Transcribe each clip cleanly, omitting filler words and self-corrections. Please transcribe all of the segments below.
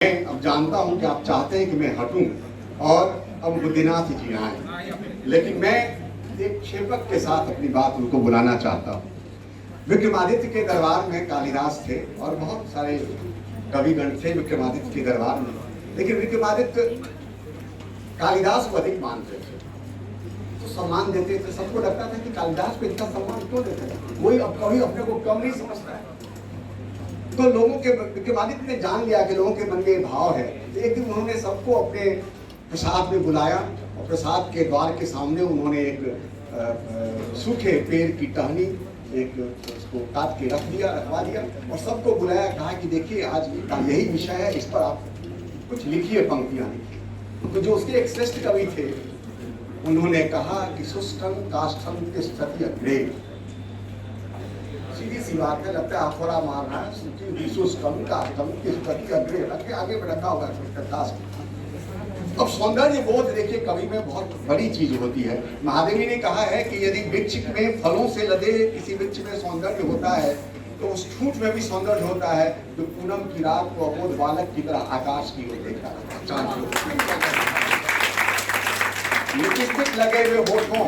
मैं अब जानता हूं कि आप चाहते हैं कि मैं हटूं और अब बुद्धिनाथ जी आए, लेकिन मैं एक क्षेपक के साथ अपनी बात उनको बुलाना चाहता हूं। विक्रमादित्य के दरबार में कालिदास थे और बहुत सारे कविगण थे विक्रमादित्य के दरबार में, लेकिन विक्रमादित्य कालिदास को अधिक मानते थे, तो सम्मान देते थे। सबको लगता था कि कालिदास को इतना सम्मान क्यों देते हैं, कोई अब कभी अपने को कम नहीं समझता है। तो लोगों के विक्रमादित्य ने जान लिया कि लोगों के मन में भाव है। एक दिन उन्होंने सबको अपने प्रसाद में बुलाया और प्रसाद के द्वार के सामने उन्होंने एक सूखे पेड़ की टहनी एक उसको काट के रखवा दिया और सबको बुलाया, कहा कि देखिए आज का यही विषय है, इस पर आप कुछ लिखिए, पंक्तियां लिखिए। तो जो उसके एक श्रेष्ठ कवि थे उन्होंने कहा कि सुष्ठम काष्ठम तिष्ठति अग्रे। सीधी सी बात है, लगता है आफोरा मार रहा है, आगे में रखा होगा। अब सौंदर्य बोध देखिए कवि में बहुत बड़ी चीज होती है। महादेवी ने कहा है कि यदि वृक्ष में फलों से लदे किसी वृक्ष में सौंदर्य होता है तो उस ठूठ में भी सौंदर्य होता है, जो पूनम की रात को अबोध बालक की तरह आकाश की ओर देखता है। चांद लिपस्टिक लगे हुए होठों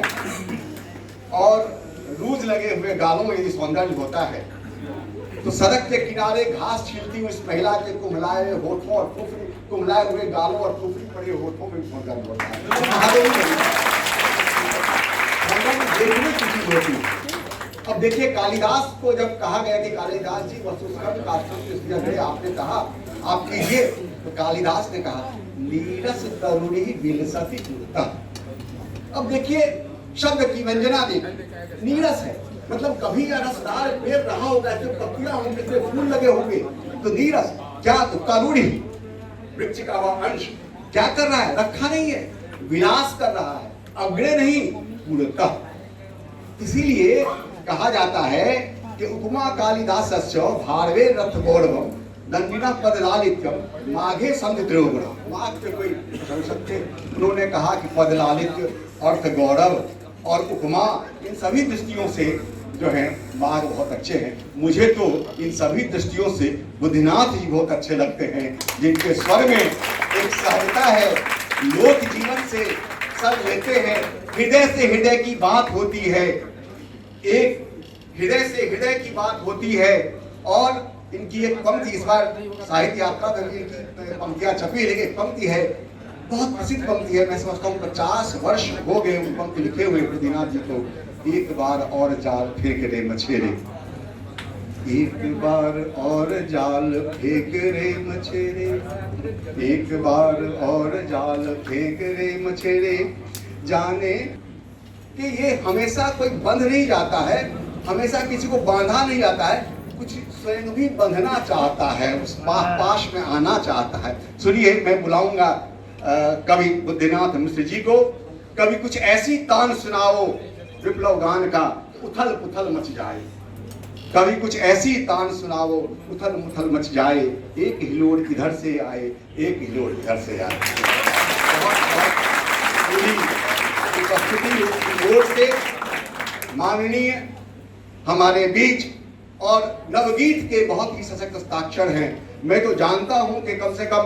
और रूज लगे हुए गालों में यदि सौंदर्य होता है तो सड़क के किनारे घास छीलती हुई इस महिला के कुम्हलाए होठों और कुम्हलाए हुए गालों और टुकड़ी पड़े होठों में सौंदर्य होता है। देखने की चीज होती है। अब देखिए कालिदास को जब कहा गया कि कालिदास जी आपने कहा आप कीजिए, तो कालिदास ने कहा नीरस तरुणी विलसति। अब देखिए शब्द की व्यंजना देखिए, नीरस है मतलब कभी रसदार पेड़ रहा होगा, जो पत्तियां होंगे, जो फूल लगे होंगे, तो नीरस क्या, तो करुणी वृक्ष का वह अंश क्या कर रहा है, रखा नहीं है, विलास कर रहा है, अग्रे नहीं पूर्णतः। इसीलिए कहा जाता है कि उपमा कालिदासस्य भारवे रथ गौरवम दंडिना पदलालित्यम माघे संध त्रिगुणम। माघ पे कोई समझ सकते, उन्होंने कहा कि पदलालित्य अर्थ गौरव और उपमा, इन सभी दृष्टियों से जो है माघ बहुत अच्छे हैं। मुझे तो इन सभी दृष्टियों से बुद्धिनाथ जी बहुत अच्छे लगते हैं, जिनके स्वर में एक सहजता है, लोक जीवन से सब लेते हैं, हृदय से हृदय की बात होती है, एक हृदय से हृदय की बात होती है। और इनकी एक पंक्ति, इस बार साहित्य यात्रा में इनकी पंक्तियां छपी, लेकिन एक पंक्ति है बहुत प्रसिद्ध पंक्ति है, मैं समझता हूँ 50 वर्ष हो गए उन पंक्ति लिखे हुए बुद्धिनाथ जी को। एक बार और जाल फेंक रे मछेरे, एक बार और जाल फेंक रे मछेरे, एक बार और जाल फेंक रे मछेरे, जाने कि ये हमेशा कोई बंध नहीं जाता है, हमेशा किसी को बांधा नहीं जाता है, कुछ स्वयं भी बंधना चाहता है, उस पाश में आना चाहता है। सुनिए, मैं बुलाऊंगा कवि बुद्धिनाथ मिश्र जी को। कभी कुछ ऐसी तान सुनाओ विप्लव गान का उथल पुथल मच जाए, कभी कुछ ऐसी तान सुनाओ उथल मुथल मच जाए, एक हिलोड़ इधर से आए, एक हिलोड़ इधर से आए। उपस्थिति से माननीय हमारे बीच और नवगीत के बहुत ही सशक्त हस्ताक्षर हैं। मैं तो जानता हूं कि कम से कम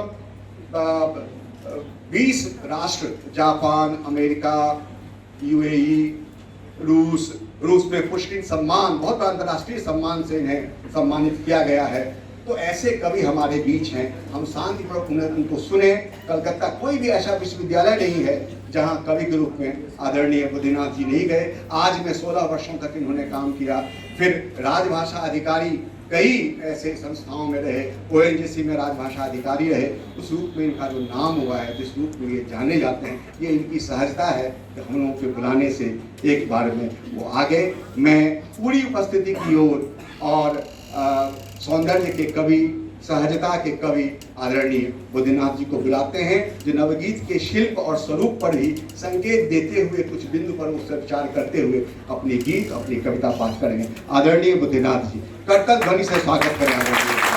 20 राष्ट्र, जापान, अमेरिका, यूएई, रूस में पुष्किन सम्मान, बहुत अंतर्राष्ट्रीय सम्मान से इन्हें सम्मानित किया गया है। तो ऐसे कवि हमारे बीच हैं, हम शांतिपूर्वक उनको सुने। कलकत्ता कोई भी ऐसा विश्वविद्यालय नहीं है जहां कवि के रूप में आदरणीय बुद्धिनाथ जी नहीं गए। आज में 16 वर्षों तक इन्होंने काम किया, फिर राजभाषा अधिकारी कई ऐसे संस्थाओं में रहे, ओएनजीसी में राजभाषा अधिकारी रहे। उस रूप में इनका जो नाम हुआ है, जिस रूप में ये जाने जाते हैं, ये इनकी सहजता है कि हम लोगों के बुलाने से एक बार में वो आ गए। मैं पूरी उपस्थिति की ओर और सौंदर्य के कवि, सहजता के कवि आदरणीय बुद्धिनाथ जी को बुलाते हैं, जो नवगीत के शिल्प और स्वरूप पर ही संकेत देते हुए कुछ बिंदु पर उससे विचार करते हुए अपनी गीत, अपनी कविता पाठ करेंगे। आदरणीय बुद्धिनाथ जी, करतल ध्वनि से स्वागत करें।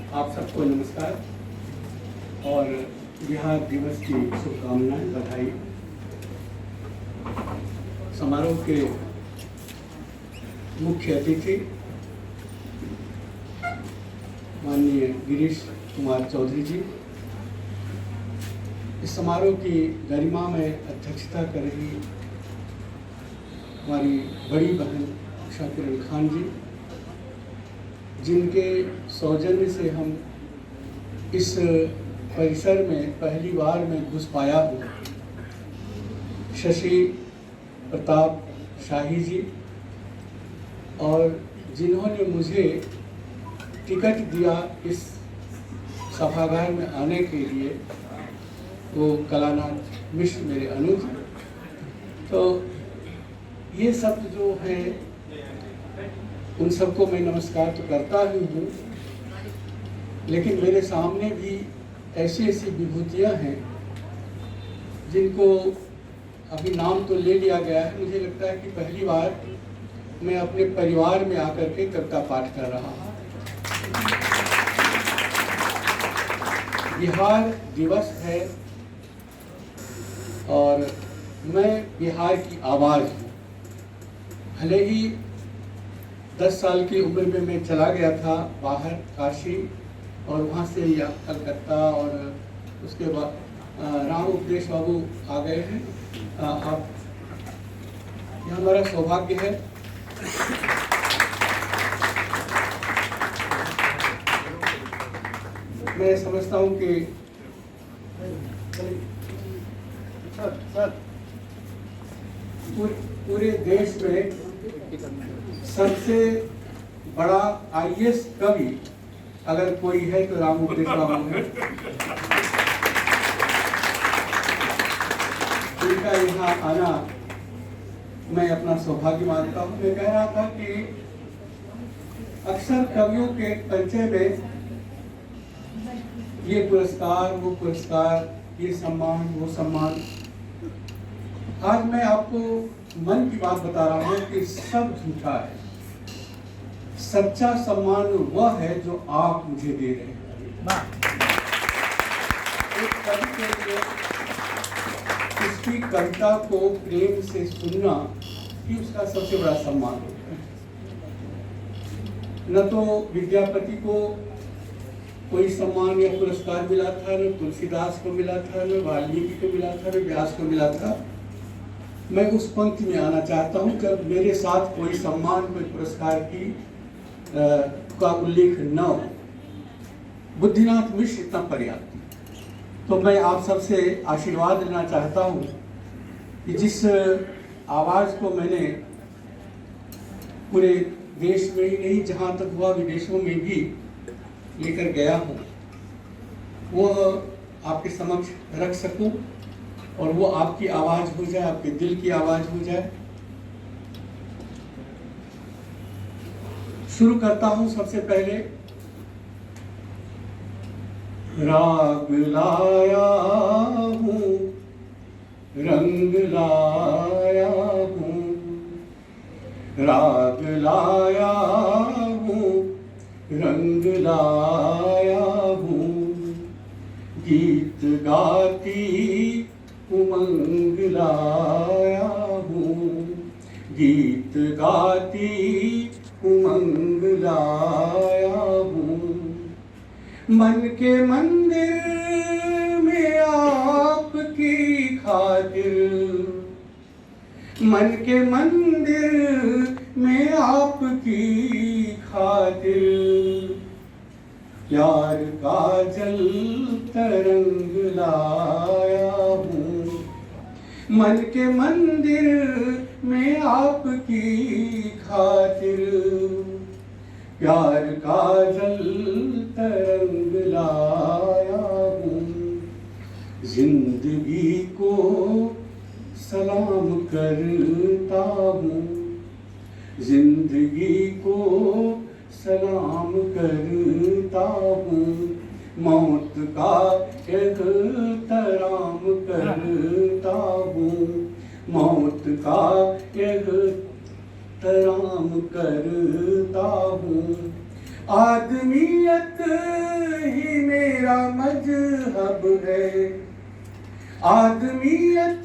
आप सबको नमस्कार और बिहार दिवस की शुभकामनाएं, बधाई। समारोह के मुख्य अतिथि माननीय गिरीश कुमार चौधरी जी, इस समारोह की गरिमा में अध्यक्षता कर रही हमारी बड़ी बहन उषा किरण खान जी, जिनके सौजन्य से हम इस परिसर में पहली बार में घुस पाया हूँ, शशि प्रताप शाही जी, और जिन्होंने मुझे टिकट दिया इस सभागार में आने के लिए, वो कलानाथ मिश्र मेरे अनुज। तो ये सब जो है उन सबको मैं नमस्कार तो करता ही हूँ, लेकिन मेरे सामने भी ऐसी ऐसी विभूतियाँ हैं जिनको अभी नाम तो ले लिया गया है। मुझे लगता है कि पहली बार मैं अपने परिवार में आकर के कविता पाठ कर रहा हूँ। बिहार दिवस है और मैं बिहार की आवाज़ हूँ। भले ही 10 साल की उम्र में मैं चला गया था बाहर काशी, और वहाँ से या कलकत्ता, और उसके बाद राम उपदेश बाबू आ गए हैं। आप, यह हमारा सौभाग्य है। मैं समझता हूँ कि पूरे देश में सबसे बड़ा आईएएस कवि अगर कोई है तो राम उपदेश बाबू है। उनका यहाँ आना मैं अपना सौभाग्य मानता हूँ। मैं कह रहा था कि अक्सर कवियों के परिचय में ये पुरस्कार, वो पुरस्कार, ये सम्मान, वो सम्मान। आज मैं आपको मन की बात बता रहा हूँ कि सब झूठा है। सच्चा सम्मान वह है जो आप मुझे दे रहे हैं। एक कवि के लिए उसकी कविता को प्रेम से सुनना ही उसका सबसे बड़ा सम्मान होता है। न तो विद्यापति को कोई सम्मान या पुरस्कार मिला था, न तुलसीदास को मिला था, न वाल्मीकि को मिला था, न व्यास को मिला था। मैं उस पंक्ति में आना चाहता हूँ जब मेरे साथ कोई सम्मान, कोई पुरस्कार की का उल्लेख न हो। बुद्धिनाथ मिश्र इतना पर्याप्त। तो मैं आप सबसे आशीर्वाद लेना चाहता हूँ कि जिस आवाज़ को मैंने पूरे देश में ही नहीं, जहाँ तक हुआ विदेशों में भी लेकर गया हूँ, वो आपके समक्ष रख सकूँ और वो आपकी आवाज़ हो जाए, आपके दिल की आवाज़ हो जाए। शुरू करता हूँ सबसे पहले। राग लाया हूँ, रंग लाया हूँ, राग लाया हूँ, रंग लाया हूँ, गीत गाती उमंग लाया हूँ, गीत गाती उमंग लाया हूँ। मन के मंदिर में आपकी खातिर, मन के मंदिर में आपकी खातिर, प्यार का जल तरंग लाया हूँ। मन के मंदिर में आपकी खातिर, प्यार का जल तरंग लाया हूँ। जिंदगी को सलाम करता हूँ, जिंदगी को सलाम करता हूँ। मौत का एहतराम करता हूँ, मौत का एहतराम करता हूँ। आदमियत ही मेरा मजहब है, आदमियत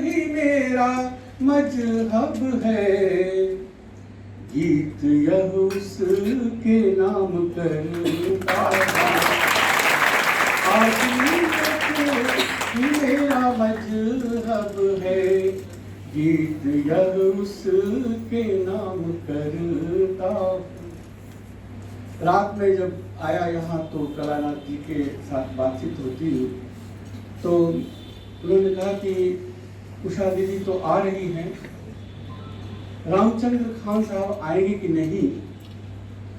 ही मेरा मजहब है, गीत यह उसके नाम करता है। आदमियत ही मेरा मजहब है, गीत यह उसके नाम करता। रात में जब आया यहाँ तो कलानाथ जी के साथ बातचीत होती हुई तो उन्होंने कहा कि उषा दीदी तो आ रही हैं, रामचंद्र खान साहब आएंगे कि नहीं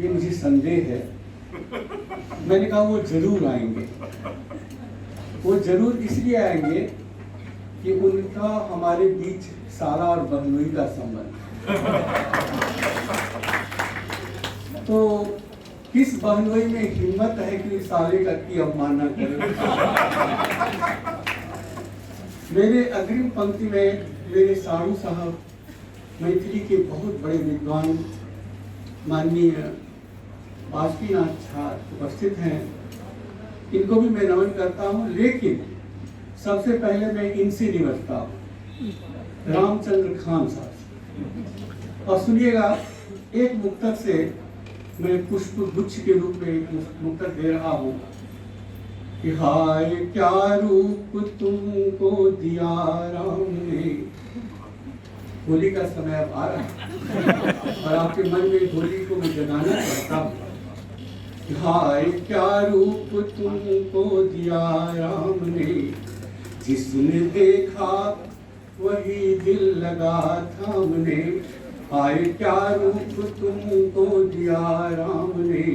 ये मुझे संदेह है। मैंने कहा वो जरूर आएंगे, वो जरूर इसलिए आएंगे कि उनका हमारे बीच साला और बहनोई का संबंध। तो किस बहनोई में हिम्मत है कि साले का की अवमानना करे। मेरे अग्रिम पंक्ति में मेरे साड़ू साहब मैथिली के बहुत बड़े विद्वान माननीय बासुकीनाथ झा उपस्थित हैं, इनको भी मैं नमन करता हूँ। लेकिन सबसे पहले मैं इनसे निपटता हूँ, रामचंद्र खान साहब। और सुनिएगा, एक मुक्तक से मैं पुष्प गुच्छ के रूप में एक मुक्तक दे रहा हूँ कि हाय क्या रूप तुमको दिया राम ने। होली का समय अब आ रहा है और आपके मन में होली को मैं जगाना चाहता हूँ। हाय क्या रूप तुमको दिया राम ने, जिसने देखा वही दिल लगा थामने। हाय क्या रूप तुमको दिया राम ने,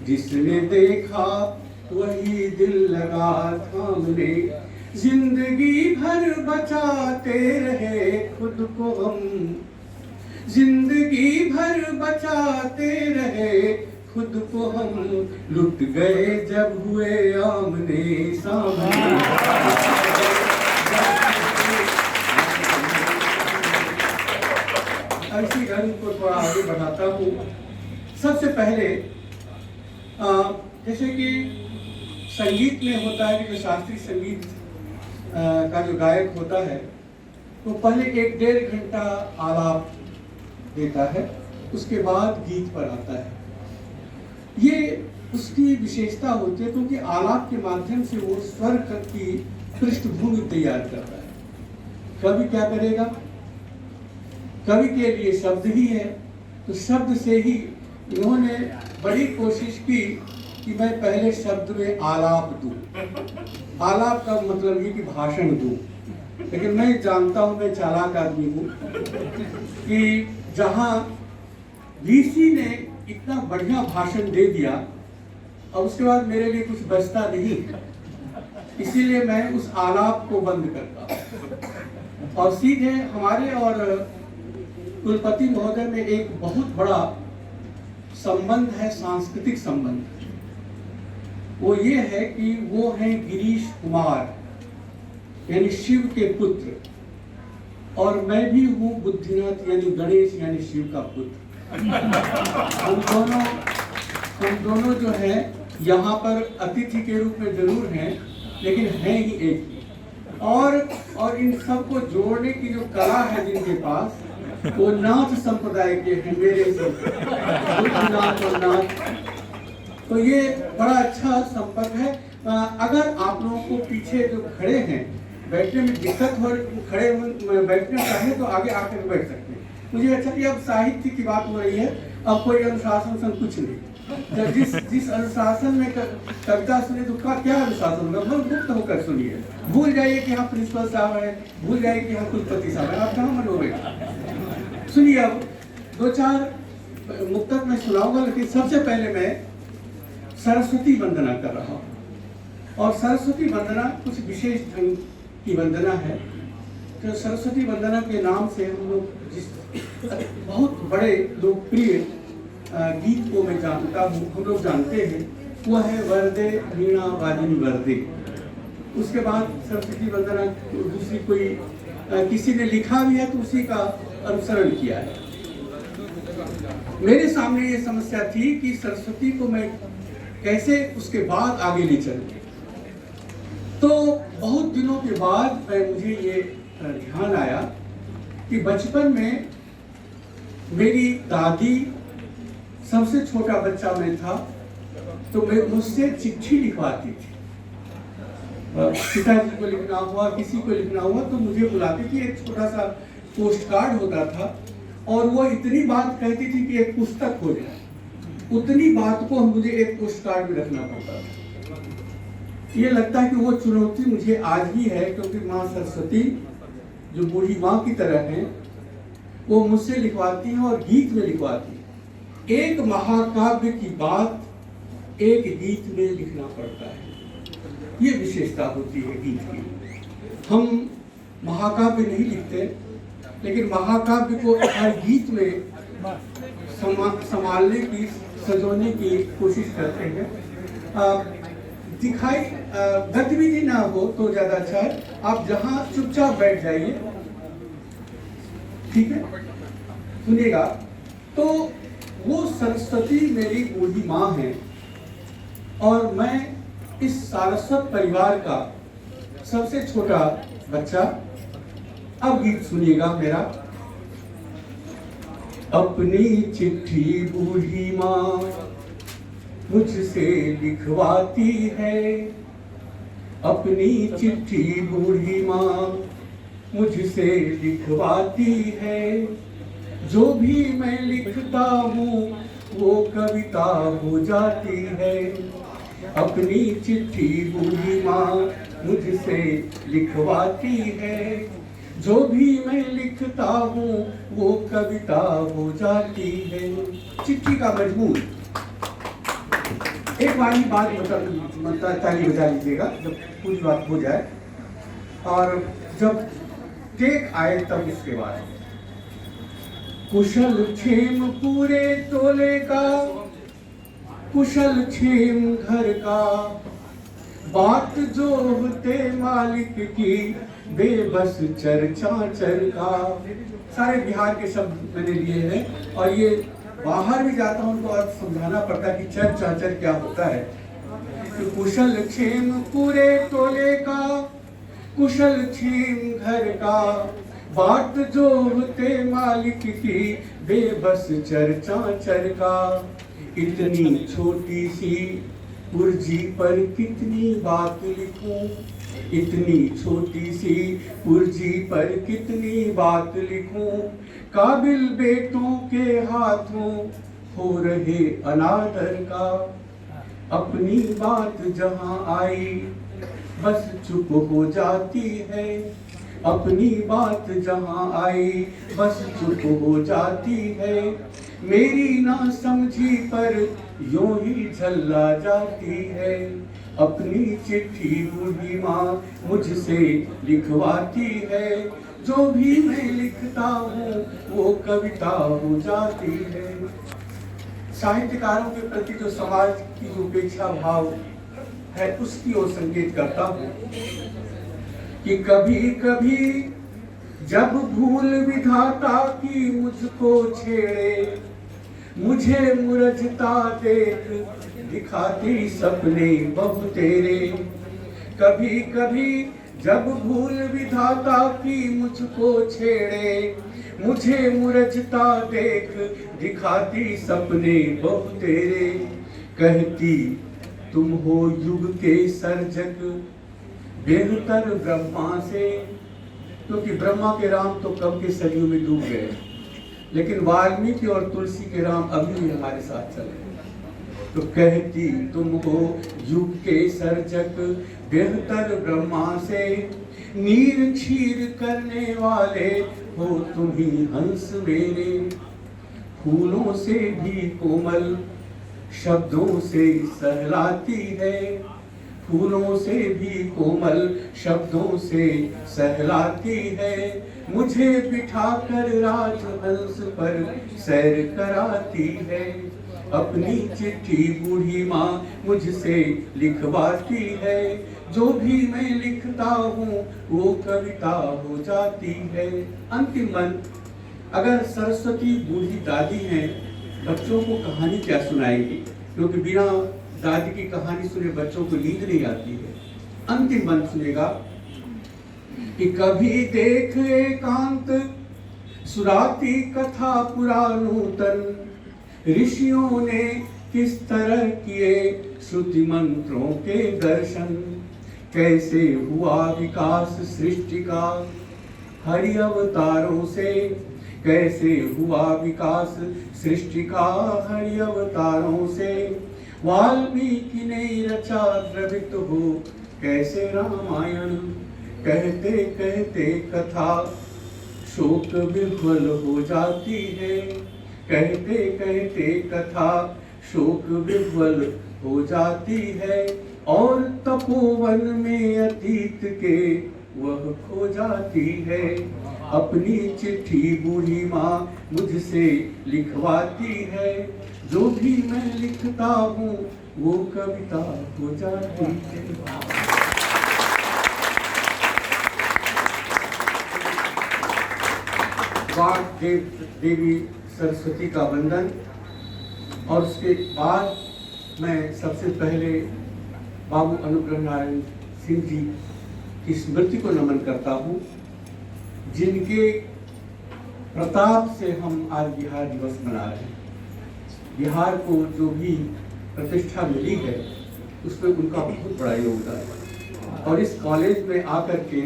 जिसने देखा वही दिल लगा थामने। जिंदगी भर बचाते रहे खुद को हम, जिंदगी भर बचाते रहे खुद को हम, लुट गए जब हुए आमने सामने। इसी रंग को थोड़ा आगे बढ़ाता हूँ। सबसे पहले जैसे कि संगीत में होता है कि जो शास्त्रीय संगीत का जो गायक होता है वो पहले 1-1.5 घंटा आलाप देता है, उसके बाद गीत पर आता है। ये उसकी विशेषता होती है क्योंकि आलाप के माध्यम से वो स्वर की पृष्ठभूमि तैयार करता है। कवि क्या करेगा, कवि के लिए शब्द ही है, तो शब्द से ही इन्होंने बड़ी कोशिश की कि मैं पहले शब्द में आलाप दूं। आलाप का मतलब ये कि भाषण दूं। लेकिन मैं जानता हूं, मैं चालाक आदमी हूं कि जहां वीसी ने इतना बढ़िया भाषण दे दिया और उसके बाद मेरे लिए कुछ बचता नहीं, इसीलिए मैं उस आलाप को बंद करता हूं और सीधे हमारे और कुलपति महोदय में एक बहुत बड़ा संबंध है, सांस्कृतिक संबंध। वो ये है कि वो हैं गिरीश कुमार यानी शिव के पुत्र, और मैं भी हूँ बुद्धिनाथ यानी गणेश यानी शिव का पुत्र। हम दोनों जो है यहाँ पर अतिथि के रूप में जरूर हैं, लेकिन हैं ही एक ही। और इन सबको जोड़ने की जो कला है जिनके पास, वो नाथ संप्रदाय के हैं, मेरे से बुद्धिनाथ और नाथ। तो ये बड़ा अच्छा संपर्क है। अगर आप लोगों को पीछे जो खड़े हैं बैठने में दिक्कत हो, खड़े बैठना चाहे तो आगे आकर बैठ सकते हैं। मुझे अच्छा कि अब साहित्य की बात हो रही है, अब कोई अनुशासन कुछ नहीं। जब जिस अनुशासन में कविता सुने तो क्या अनुशासन होगा, बहुत मुक्त होकर सुनिए। भूल जाइए कि यहाँ प्रिंसिपल साहब है, भूल जाइए कि यहाँ कुलपति साहब है, आप कहाँ मनोगे। सुनिए, अब 2-4 मुक्तक मैं सुनाऊंगा, लेकिन सबसे पहले मैं सरस्वती वंदना कर रहा हूँ। और सरस्वती वंदना कुछ विशेष ढंग की वंदना है। तो सरस्वती वंदना के नाम से हम लोग जिस बहुत बड़े लोकप्रिय गीत को मैं जानता हूँ, हम लोग जानते हैं, वो है वरदे वीणा वादिनी वरदे। उसके बाद सरस्वती वंदना दूसरी कोई किसी ने लिखा भी है तो उसी का अनुसरण किया है। मेरे सामने ये समस्या थी कि सरस्वती को मैं कैसे उसके बाद आगे ले चलूं। तो बहुत दिनों के बाद मुझे ये ध्यान आया कि बचपन में मेरी दादी, सबसे छोटा बच्चा मैं था, तो मैं मुझसे चिट्ठी लिखवाती थी। पिताजी को लिखना हुआ, किसी को लिखना हुआ, तो मुझे बुलाती थी। एक छोटा सा पोस्ट कार्ड होता था और वो इतनी बात कहती थी कि एक पुस्तक हो जाए। उतनी बात को मुझे एक पोस्ट कार्ड में रखना पड़ता था। ये लगता है कि वो चुनौती मुझे आज भी है, क्योंकि माँ सरस्वती जो बूढ़ी माँ की तरह है, वो मुझसे लिखवाती हैं और गीत में लिखवाती हैं। एक महाकाव्य की बात एक गीत में लिखना पड़ता है, ये विशेषता होती है गीत की। हम महाकाव्य नहीं लिखते, लेकिन महाकाव्य को हर गीत में संभालने की, सजोने की कोशिश करते हैं। दिखाई गतिविधि ना हो तो ज्यादा अच्छा है। आप जहां चुपचाप बैठ जाइए, ठीक है, सुनिएगा। तो वो सरस्वती मेरी बूढ़ी माँ है और मैं इस सारस्वत परिवार का सबसे छोटा बच्चा। अब गीत सुनिएगा मेरा। अपनी चिट्ठी बूढ़ी माँ मुझसे लिखवाती है, अपनी चिट्ठी बूढ़ी माँ मुझसे लिखवाती है। जो भी मैं लिखता हूँ वो कविता हो जाती है। अपनी चिट्ठी बूढ़ी माँ मुझसे लिखवाती है। जो भी मैं लिखता हूँ वो कविता हो जाती है। चिट्ठी का मजमून। एक बार ही बात ताली बजा लीजिएगा जब पूरी बात हो जाए, और जब टेक आए तब इसके बाद। कुशल क्षेम पूरे टोले का, कुशल क्षेम घर का, बात जो होते मालिक की, बेबस चर्चा चर का। सारे बिहार के शब्द मैंने लिए हैं, और ये बाहर भी जाता हूँ तो आज समझाना पड़ता है कि चर चाचर क्या होता है। तो कुशल क्षेम पूरे टोले का, कुशल क्षेम घर का, बात जो होते मालिक की, बेबस चर्चा चर का। इतनी छोटी सी पुर्जी पर कितनी बात लिखूं, इतनी छोटी सी पुर्जी पर कितनी बात लिखूं। काबिल बेटों के हाथों हो रहे अनादर का। अपनी बात जहां आई बस चुप हो जाती है, अपनी बात जहां आई बस चुप हो जाती है। मेरी ना समझी पर यूं ही झल्ला जाती है। अपनी चिट्ठी बूढ़ी माँ मुझसे लिखवाती है। जो भी मैं लिखता हूँ वो कविता हो जाती है। साहित्यकारों के प्रति जो समाज की जो उपेक्षा भाव है उसकी ओर संकेत करता हूँ कि कभी कभी जब भूल विधाता की मुझको छेड़े, मुझे मुरझता देख दिखाती सपने बहु तेरे। कभी कभी जब भूल विधाता की मुझको छेड़े, मुझे मुरझता देख दिखाती सपने बहु तेरे। कहती तुम हो युग के सर्जक बेहतर ब्रह्मा से, क्योंकि ब्रह्मा के राम तो कब के सदियों में डूब गए, लेकिन वाल्मीकि और तुलसी के राम अभी भी हमारे साथ चले। तो कहती तुम हो युग के सर्जक बेहतर ब्रह्मा से, नीर क्षीर करने वाले हो तुम ही हंस मेरे। फूलों से भी कोमल शब्दों से सहलाती है, फूलों से भी कोमल शब्दों से सहलाती है। मुझे बिठाकर राजहंस पर सैर कराती है। अपनी चिट्ठी बूढ़ी माँ मुझसे लिखवाती है। जो भी मैं लिखता हूँ वो कविता हो जाती है। अंतिम मन, अगर सरस्वती बूढ़ी दादी हैं बच्चों को कहानी क्या सुनाएंगी, क्योंकि बिना दादी की कहानी सुने बच्चों को नींद नहीं आती है। अंतिम बंद सुनेगा कि कभी देख एकांत सुराती कथा पुराणोतन, ऋषियों ने किस तरह किए श्रुति मंत्रों के दर्शन, कैसे हुआ विकास सृष्टि का हरि अवतारों से, कैसे हुआ विकास सृष्टि का हरि अवतारों से, वाल्मीकि ने रचा द्रवित हो कैसे रामायण, कहते कहते कथा शोक विह्वल हो जाती है, कहते कहते कथा शोक विह्वल हो जाती है, और तपोवन में अतीत के वह खो जाती है, अपनी चिट्ठी बूढ़ी माँ मुझसे लिखवाती है, जो भी मैं लिखता हूँ वो कविता हो जाती है। देवी सरस्वती का वंदन, और उसके बाद मैं सबसे पहले बाबू अनुग्रह नारायण सिंह जी की स्मृति को नमन करता हूँ, जिनके प्रताप से हम आज बिहार दिवस मना रहे हैं। बिहार को जो भी प्रतिष्ठा मिली है उसमें उनका बहुत बड़ा योगदान है, और इस कॉलेज में आकर के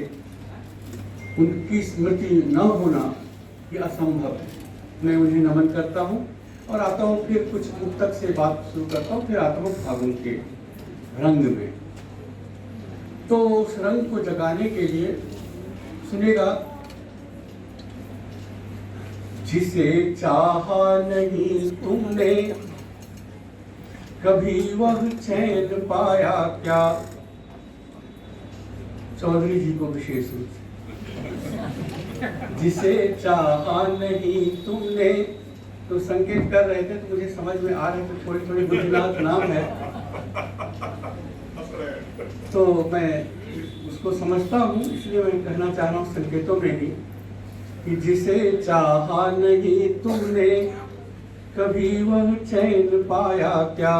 उनकी स्मृति न होना ये असंभव है। मैं उन्हें नमन करता हूँ और आता हूँ, फिर कुछ मुक्तक से बात शुरू करता हूँ, फिर आता हूँ फागुन के रंग में। तो उस रंग को जगाने के लिए सुनेगा, जिसे चाहा नहीं तुमने कभी वह चैन पाया क्या। चौधरी जी को विशेष रूप से, जिसे चाहा नहीं तुमने, तो संकेत कर रहे थे तो मुझे समझ में आ रहे थे, थोड़ी थोड़ी बुद्धिनाथ नाम है तो मैं उसको समझता हूँ, इसलिए मैं कहना चाह रहा हूँ संकेतों में ही कि जिसे चाहा नहीं तुमने कभी वह चैन पाया क्या,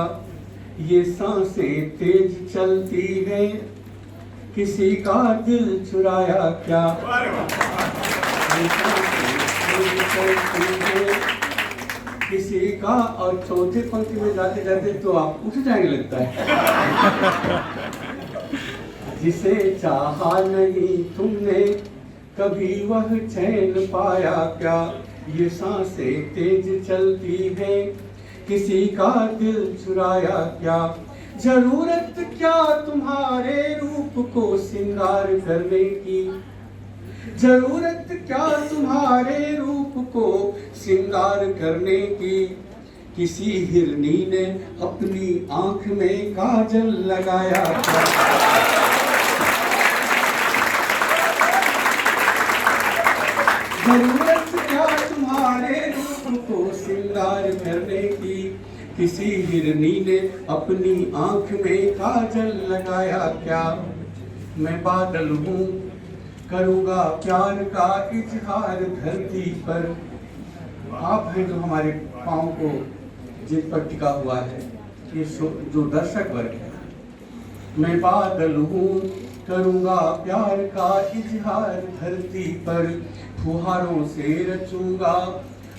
ये सांसें तेज चलती है किसी का दिल चुराया क्या, किसी का। और चौथे पंक्ति में जाते जाते तो आप उठ जाएंगे लगता है। जिसे चाहा नहीं तुमने कभी वह चैन पाया क्या, ये सांसें तेज चलती है किसी का दिल चुराया क्या, जरूरत क्या तुम्हारे रूप को सिंगार करने की, जरूरत क्या तुम्हारे रूप को सिंगार करने की, किसी हिरनी ने अपनी आंख में काजल लगाया था, जरूरत क्या तुम्हारे रूप को सिंगार करने की, किसी हिरनी ने अपनी आंख में काजल लगाया क्या। मैं बादल हूँ करूँगा प्यार का इजहार धरती पर, आप हैं जो हमारे पाँव को जिन पर टिका हुआ है, ये जो दर्शक वर्ग है। मैं बादल हूँ करूँगा प्यार का इजहार धरती पर, फुहारों से रचूंगा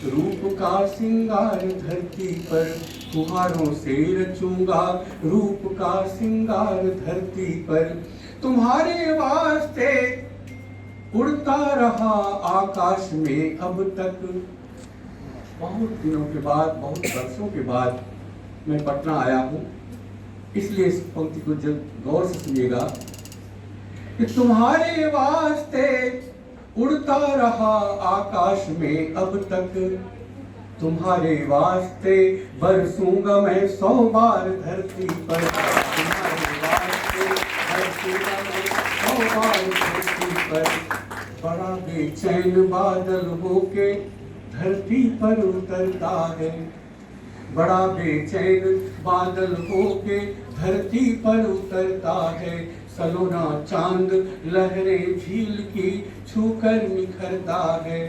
रूप का सिंगार धरती पर, फुहारों से रचूंगा रूप का सिंगार धरती पर, तुम्हारे वास्ते उड़ता रहा आकाश में अब तक। बहुत दिनों के बाद, बहुत वर्षों के बाद मैं पटना आया हूँ, इसलिए इस पंक्ति को जब गौर से सुनिएगा कि तुम्हारे वास्ते उड़ता रहा आकाश में अब तक, तुम्हारे वास्ते बरसूंगा मैं 100 बार धरती पर, तुम्हारे वास्ते बरसूंगा मैं 100 बार धरती पर, बड़ा बेचैन बादल होके धरती पर उतरता है, बड़ा बेचैन बादल होके धरती पर उतरता है, सलोना चांद लहरें झील की छूकर निखरता है,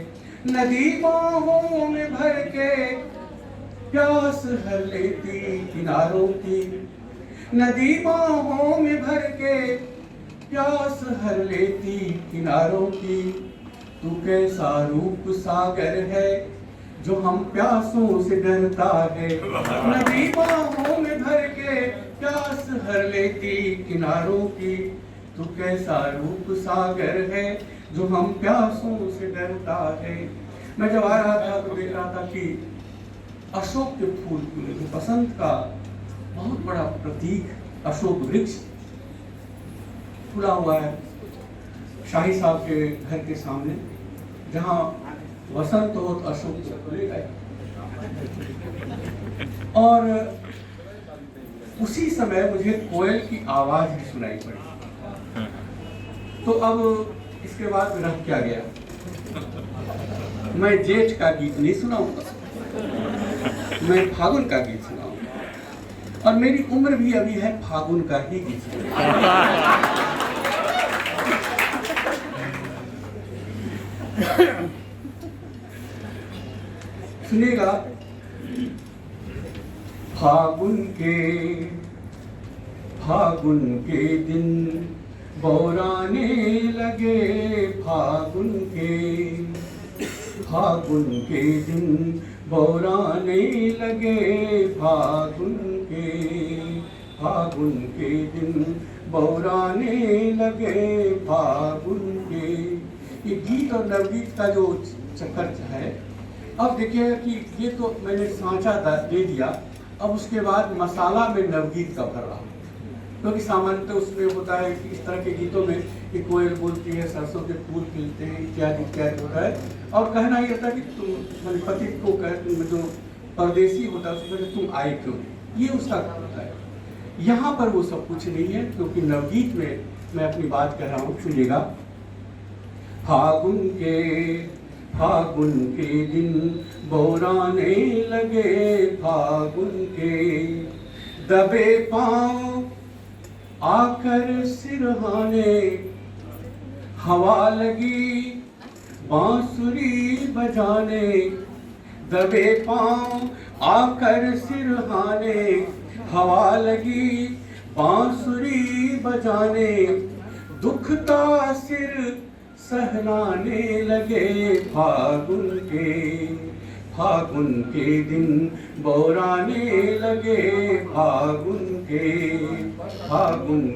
नदी बाहों में भर के प्यास हर लेती किनारों की, नदी बाहों में भर के प्यास हर लेती किनारों की। तू कैसा रूप सागर है जो हम प्यासों से डरता है, नदी बाहों में भर के प्यास हर लेती किनारों की। तू कैसा रूप सागर है जो हम प्यासों से डरता है। मैं जब आ रहा था तो देख रहा था कि अशोक के फूल, बसंत का बहुत बड़ा प्रतीक अशोक वृक्ष खुला हुआ है शाही साहब के घर के सामने। जहाँ वसंत हो तो अशोक तो खुलेगा। और उसी समय मुझे कोयल की आवाज भी सुनाई पड़ी। तो अब इसके बाद रह क्या गया, मैं जेठ का गीत नहीं सुनाऊंगा, मैं फागुन का गीत सुनाऊंगा। और मेरी उम्र भी अभी है फागुन का ही गीत सुनाऊंगा। सुनिएगा। फागुन के दिन बौराने लगे, फागुन के दिन बौराने लगे, फागुन के दिन बौराने लगे, फागुन के। ये गीत और नवगीत का जो चक्कर है, अब देखिएगा कि ये तो मैंने सांचा दे दिया, अब उसके बाद मसाला में नवगीत का भर रहा, क्योंकि सामान्यतः उसमें होता है कि इस तरह के गीतों में कि कोयल बोलती है, सरसों के फूल खिलते हैं, इत्यादि इत्यादि होता है। और कहना ये होता है कि तुम पति को जो परदेसी होता है उसको तुम आए क्यों, ये उसका होता है। यहाँ पर वो सब कुछ नहीं है, क्योंकि नवगीत में मैं अपनी बात कह रहा हूँ। सुनिएगा। फागुन के दिन बौराने लगे, फागुन के दबे पांव आकर सिरहाने, हवा लगी बांसुरी बजाने, दबे पांव आकर सिरहाने, हवा लगी बांसुरी बजाने, दुखता सिर सहलाने लगे, फागुन के दिन बौराने लगे, फागुन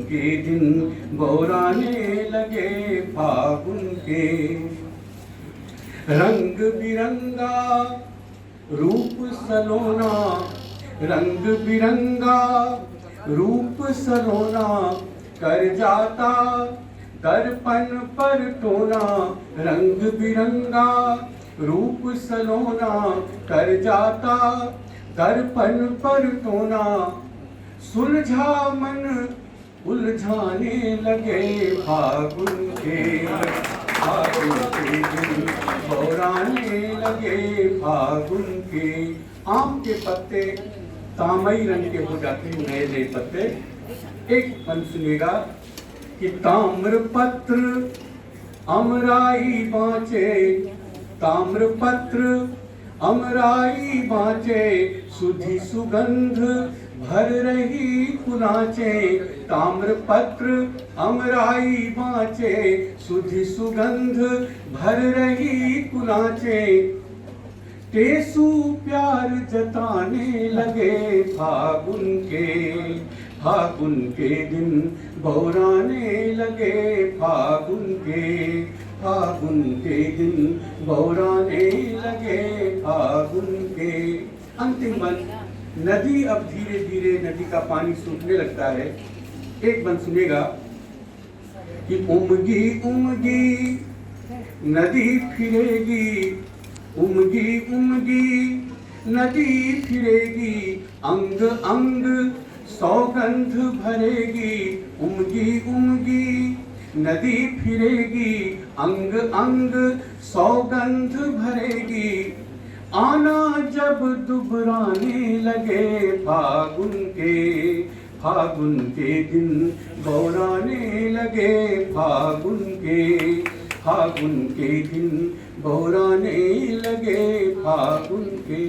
के दिन बौराने लगे, फागुन के। रंग बिरंगा रूप सलोना, रंग बिरंगा रूप सलोना, कर जाता दर्पण पर टोना, रंग बिरंगा रूप सलोना, कर जाता दर्पण पर टोना, सुलझा मन उलझाने लगे, फागुन के दिन बौराने लगे, फागुन के। आम के पत्ते तामई रंग के हो जाते हैं, नए नए पत्ते। एक पन सुनिएगा कि ताम्रपत्र अमराई बाँचे, ताम्रपत्र अमराई बाँचे, सुधि सुगंध भर रही कुनाचे, ताम्रपत्र अमराई बाँचे, सुधि सुगंध भर रही कुनाचे, टेसू प्यार जताने लगे, फागुन के दिन बौराने लगे, फागुन के दिन बौराने लगे, फागुन के। अंतिम बंद। नदी अब धीरे धीरे नदी का पानी सूखने लगता है। एक बंद सुनेगा कि उमगी उमगी नदी फिरेगी, उमगी उमगी नदी फिरेगी, अंग अंग सौगंध भरेगी, उमगी उमगी नदी फिरेगी, अंग अंग सौगंध भरेगी, आना जब दुबराने लगे, फागुन के दिन बौराने लगे, फागुन के दिन बौराने लगे, फागुन के।